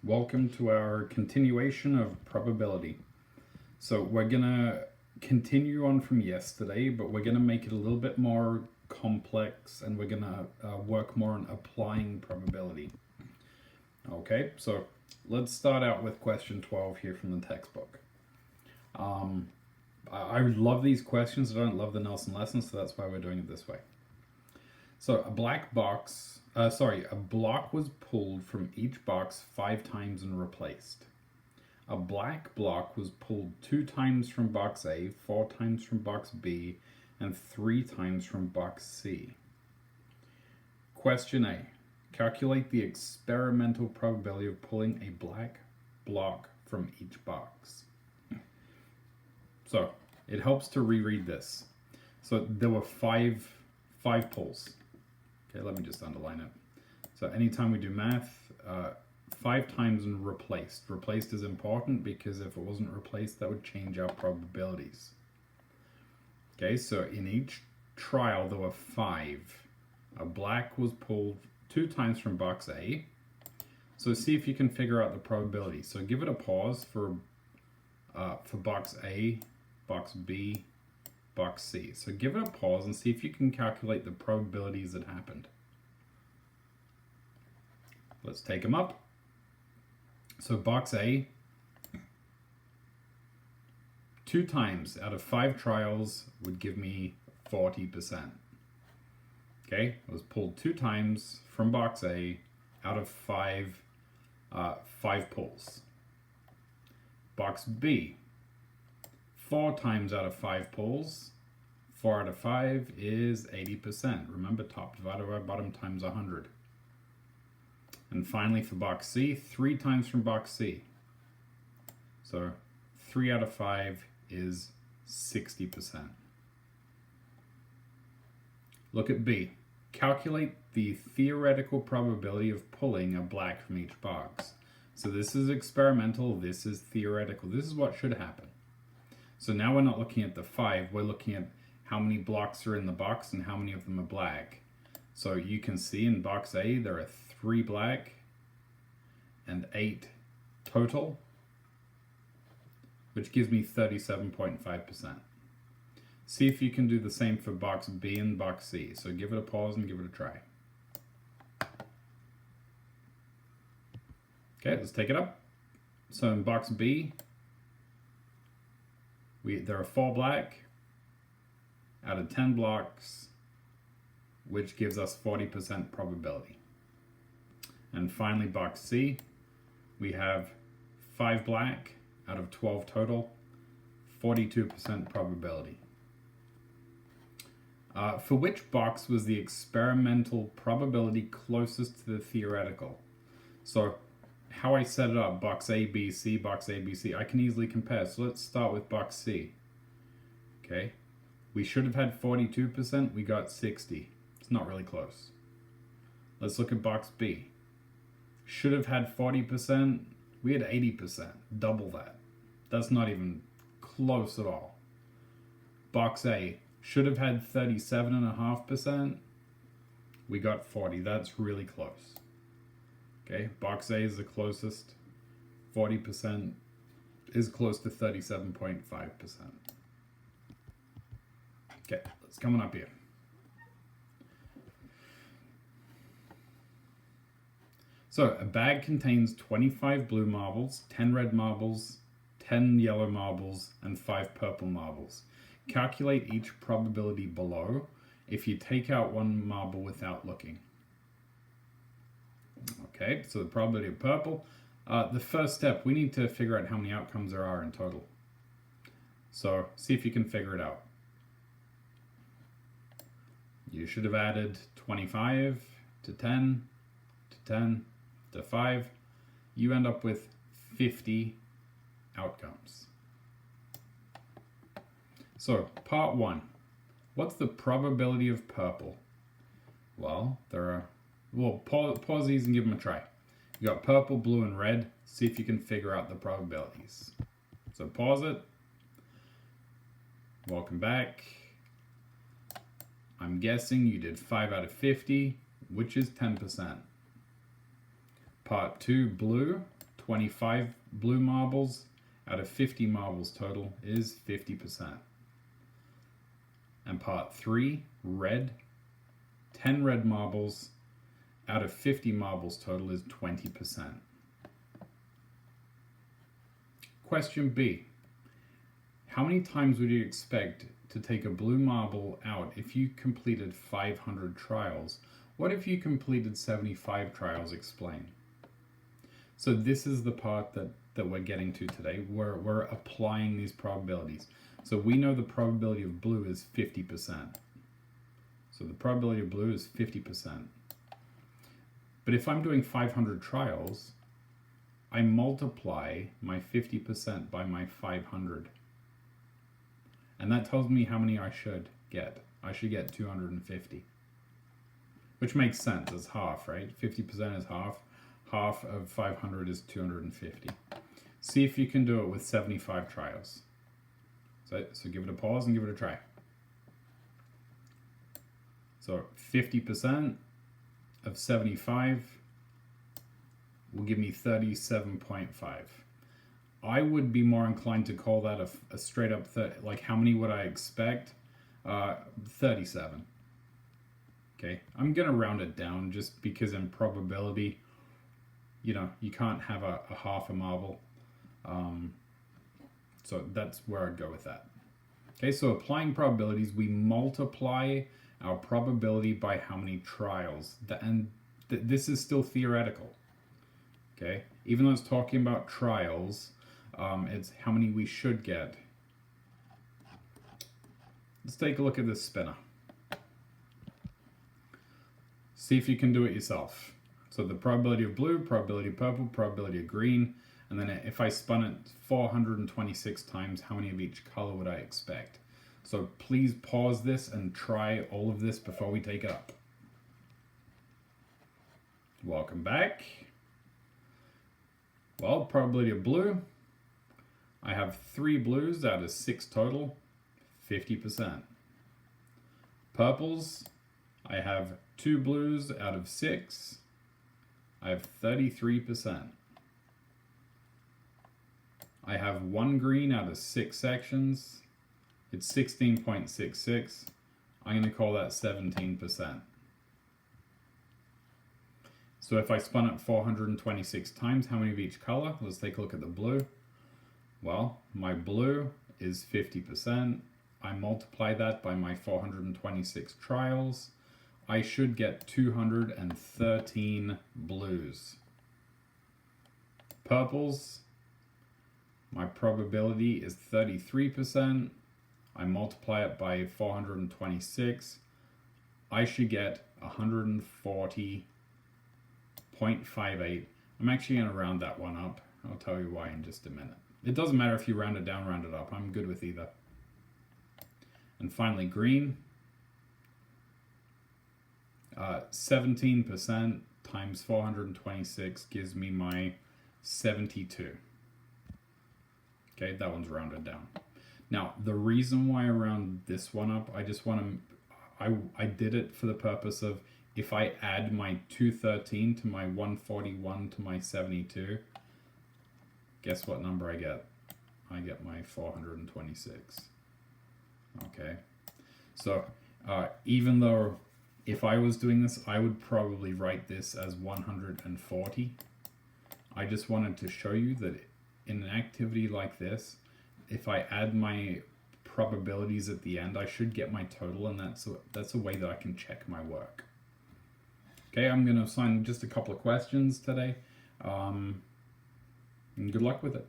Welcome to our continuation of probability. So we're gonna continue on from yesterday, but we're gonna make it a little bit more complex and we're gonna work more on applying probability. Okay, so let's start out with question 12 here from the textbook. I love these questions. I don't love the Nelson lessons, so that's why we're doing it this way. So a block was pulled from each box 5 times and replaced. A black block was pulled 2 times from box A, 4 times from box B, and 3 times from box C. Question A. Calculate the experimental probability of pulling a black block from each box. So it helps to reread this. So there were five pulls. Okay, let me just underline it. So anytime we do math, 5 times and replaced. Replaced is important because if it wasn't replaced, that would change our probabilities. Okay, so in each trial, there were 5. A black was pulled 2 times from box A. So see if you can figure out the probability. So give it a pause for box A, box B, box C. So give it a pause and see if you can calculate the probabilities that happened. Let's take them up. So box A, 2 times out of 5 trials would give me 40%. Okay, it was pulled 2 times from box A out of 5 pulls. Box B, 4 times out of 5 pulls. 4 out of 5 is 80%. Remember, top divided by bottom times 100. And finally for box C, 3 times from box C. So 3 out of 5 is 60%. Look at B. Calculate the theoretical probability of pulling a black from each box. So this is experimental, this is theoretical. This is what should happen. So now we're not looking at the 5, we're looking at how many blocks are in the box and how many of them are black. So you can see in box A there are 3 black and 8 total, which gives me 37.5%. See if you can do the same for box B and box C. So give it a pause and give it a try. Okay, let's take it up. So in box B, there are 4 black out of 10 blocks, which gives us 40% probability. And finally, box C, we have 5 black out of 12 total, 42% probability. For which box was the experimental probability closest to the theoretical? So how I set it up, box A, B, C, box A, B, C, I can easily compare. So let's start with box C. Okay, we should have had 42%, we got 60. It's not really close. Let's look at box B. Should have had 40%, we had 80%, double that. That's not even close at all. Box A should have had 37.5%, we got 40, that's really close. Okay, box A is the closest, 40% is close to 37.5%. Okay, let's come on up here. So a bag contains 25 blue marbles, 10 red marbles, 10 yellow marbles, and 5 purple marbles. Calculate each probability below if you take out 1 marble without looking. Okay, so the probability of purple. The first step, we need to figure out how many outcomes there are in total. So see if you can figure it out. You should have added 25 to 10 to 10 to 5. You end up with 50 outcomes. So part 1, what's the probability of purple? Well, pause these and give them a try. You got purple, blue, and red. See if you can figure out the probabilities. So pause it. Welcome back. I'm guessing you did 5 out of 50, which is 10%. Part 2, blue, 25 blue marbles out of 50 marbles total is 50%. And part 3, red, 10 red marbles out of 50 marbles total is 20%. Question B. How many times would you expect to take a blue marble out if you completed 500 trials? What if you completed 75 trials? Explain. So this is the part that we're getting to today. We're applying these probabilities. So we know the probability of blue is 50%. So the probability of blue is 50%. But if I'm doing 500 trials, I multiply my 50% by my 500. And that tells me how many I should get. I should get 250. Which makes sense, it's half, right? 50% is half. Half of 500 is 250. See if you can do it with 75 trials. So give it a pause and give it a try. So 50% of 75 will give me 37.5. I would be more inclined to call that a straight up, like how many would I expect? 37. Okay, I'm gonna round it down just because in probability, you know, you can't have a half a marble. So that's where I'd go with that. Okay, so applying probabilities, we multiply our probability by how many trials. This is still theoretical. Okay, even though it's talking about trials, it's how many we should get. Let's take a look at this spinner. See if you can do it yourself. So the probability of blue, probability of purple, probability of green, and then if I spun it 426 times, how many of each color would I expect? So please pause this and try all of this before we take it up. Welcome back. Well, probability of blue, I have 3 blues out of 6 total, 50%. Purples, I have 2 blues out of 6, I have 33%. I have 1 green out of 6 sections, it's 16.66. I'm going to call that 17%. So if I spun it 426 times, how many of each color? Let's take a look at the blue. Well, my blue is 50%. I multiply that by my 426 trials. I should get 213 blues. Purples, my probability is 33%. I multiply it by 426. I should get 140.58. I'm actually going to round that one up. I'll tell you why in just a minute. It doesn't matter if you round it down, round it up. I'm good with either. And finally, green. 17% times 426 gives me my 72. Okay, that one's rounded down. Now, the reason why I round this one up, I just want to, I did it for the purpose of if I add my 213 to my 141 to my 72, guess what number I get? I get my 426. Okay, so even though if I was doing this, I would probably write this as 140. I just wanted to show you that in an activity like this, if I add my probabilities at the end, I should get my total, and that's a way that I can check my work. Okay, I'm going to assign just a couple of questions today, and good luck with it.